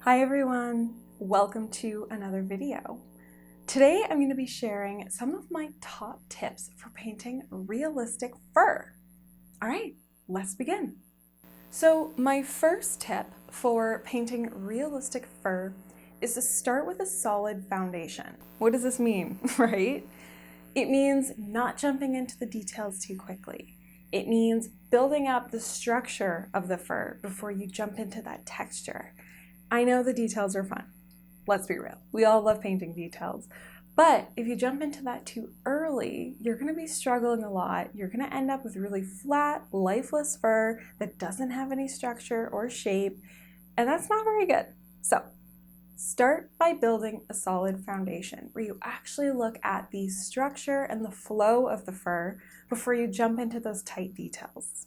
Hi everyone, welcome to another video. Today I'm going to be sharing some of my top tips for painting realistic fur. Alright, let's begin. So my first tip for painting realistic fur is to start with a solid foundation. What does this mean, right? It means not jumping into the details too quickly. It means building up the structure of the fur before you jump into that texture. I know the details are fun. Let's be real. We all love painting details. But if you jump into that too early, you're going to be struggling a lot. You're going to end up with really flat, lifeless fur that doesn't have any structure or shape, and that's not very good. So start by building a solid foundation where you actually look at the structure and the flow of the fur before you jump into those tight details.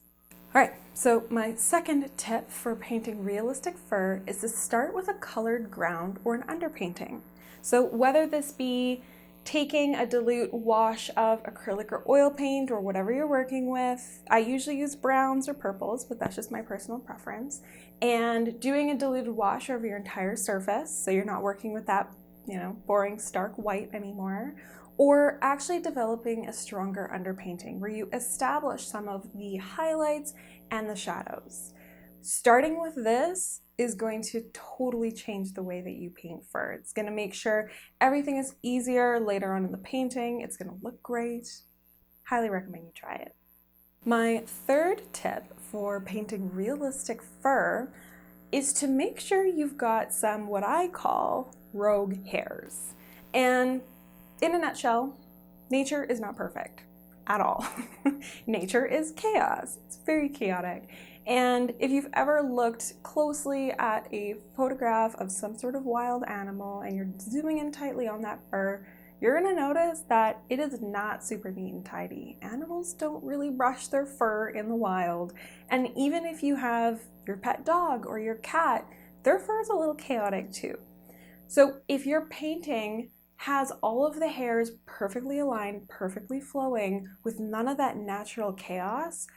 All right, so my second tip for painting realistic fur is to start with a colored ground or an underpainting. So whether this be taking a dilute wash of acrylic or oil paint or whatever you're working with, I usually use browns or purples, but that's just my personal preference, and doing a diluted wash over your entire surface so you're not working with that, boring stark white anymore. Or actually developing a stronger underpainting where you establish some of the highlights and the shadows. Starting with this is going to totally change the way that you paint fur. It's going to make sure everything is easier later on in the painting. It's going to look great. Highly recommend you try it. My third tip for painting realistic fur is to make sure you've got some what I call rogue hairs. And in a nutshell, nature is not perfect at all. Nature is chaos. It's very chaotic. And if you've ever looked closely at a photograph of some sort of wild animal and you're zooming in tightly on that fur, you're going to notice that it is not super neat and tidy. Animals don't really brush their fur in the wild. And even if you have your pet dog or your cat, their fur is a little chaotic too. So if you're painting has all of the hairs perfectly aligned, perfectly flowing, with none of that natural chaos,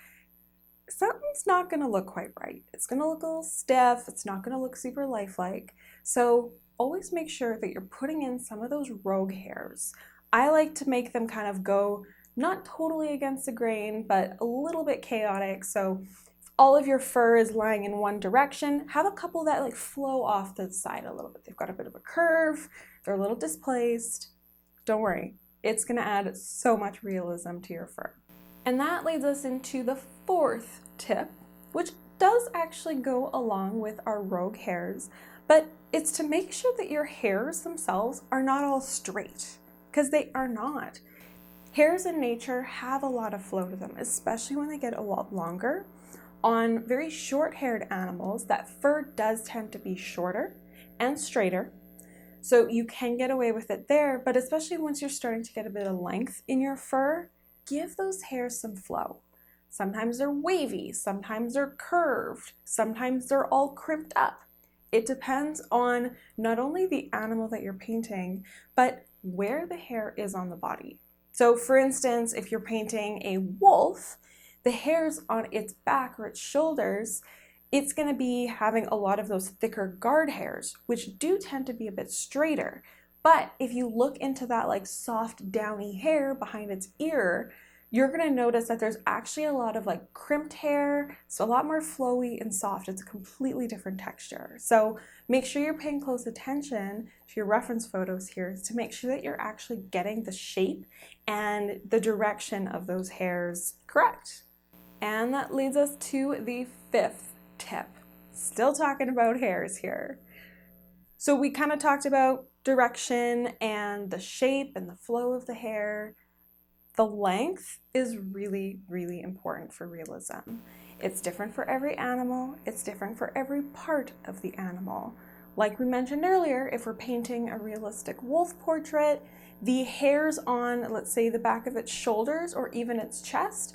something's not going to look quite right. It's going to look a little stiff. It's not going to look super lifelike. So always make sure that you're putting in some of those rogue hairs. I like to make them kind of go not totally against the grain, but a little bit chaotic. So all of your fur is lying in one direction, have a couple that flow off to the side a little bit. They've got a bit of a curve, they're a little displaced. Don't worry, it's gonna add so much realism to your fur. And that leads us into the fourth tip, which does actually go along with our rogue hairs, but it's to make sure that your hairs themselves are not all straight, because they are not. Hairs in nature have a lot of flow to them, especially when they get a lot longer. On very short-haired animals, that fur does tend to be shorter and straighter, so you can get away with it there, but especially once you're starting to get a bit of length in your fur, give those hairs some flow. Sometimes they're wavy, sometimes they're curved, sometimes they're all crimped up. It depends on not only the animal that you're painting, but where the hair is on the body. So for instance, if you're painting a wolf, the hairs on its back or its shoulders, it's going to be having a lot of those thicker guard hairs, which do tend to be a bit straighter. But if you look into that soft downy hair behind its ear, you're going to notice that there's actually a lot of crimped hair, so a lot more flowy and soft. It's a completely different texture. So make sure you're paying close attention to your reference photos here to make sure that you're actually getting the shape and the direction of those hairs correct. And that leads us to the fifth tip. Still talking about hairs here. So we kind of talked about direction and the shape and the flow of the hair. The length is really, really important for realism. It's different for every animal. It's different for every part of the animal. Like we mentioned earlier, if we're painting a realistic wolf portrait, the hairs on, let's say, the back of its shoulders or even its chest,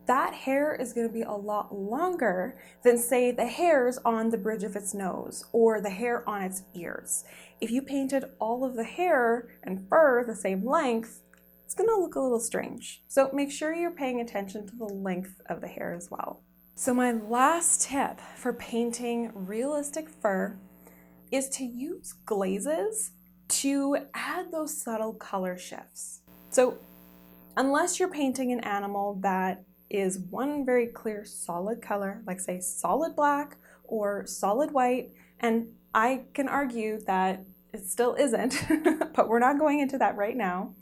that hair is going to be a lot longer than, say, the hairs on the bridge of its nose or the hair on its ears. If you painted all of the hair and fur the same length, it's going to look a little strange. So make sure you're paying attention to the length of the hair as well. So my last tip for painting realistic fur is to use glazes to add those subtle color shifts. So unless you're painting an animal that is one very clear solid color, like say solid black or solid white, and I can argue that it still isn't, but we're not going into that right now,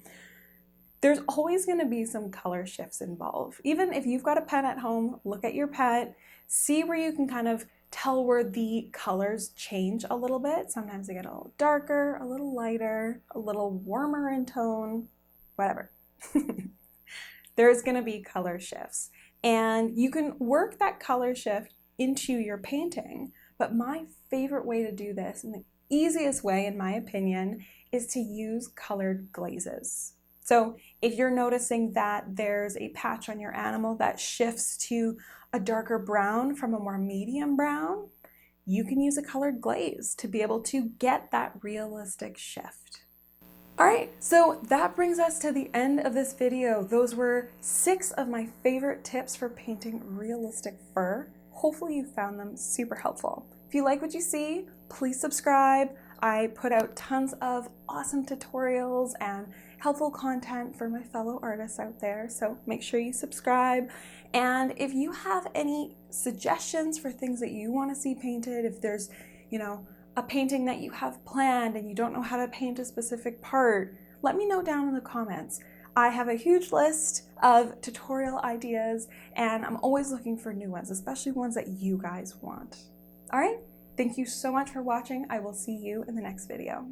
there's always going to be some color shifts involved. Even if you've got a pet at home, look at your pet, see where you can kind of tell where the colors change a little bit. Sometimes they get a little darker, a little lighter, a little warmer in tone, whatever. There's going to be color shifts, and you can work that color shift into your painting. But my favorite way to do this, and the easiest way in my opinion, is to use colored glazes. So if you're noticing that there's a patch on your animal that shifts to a darker brown from a more medium brown, you can use a colored glaze to be able to get that realistic shift. All right, so that brings us to the end of this video. Those were 6 of my favorite tips for painting realistic fur. Hopefully you found them super helpful. If you like what you see, please subscribe. I put out tons of awesome tutorials and helpful content for my fellow artists out there, so make sure you subscribe. And if you have any suggestions for things that you want to see painted, if there's, a painting that you have planned and you don't know how to paint a specific part, let me know down in the comments. I have a huge list of tutorial ideas, and I'm always looking for new ones, especially ones that you guys want. All right, thank you so much for watching. I will see you in the next video.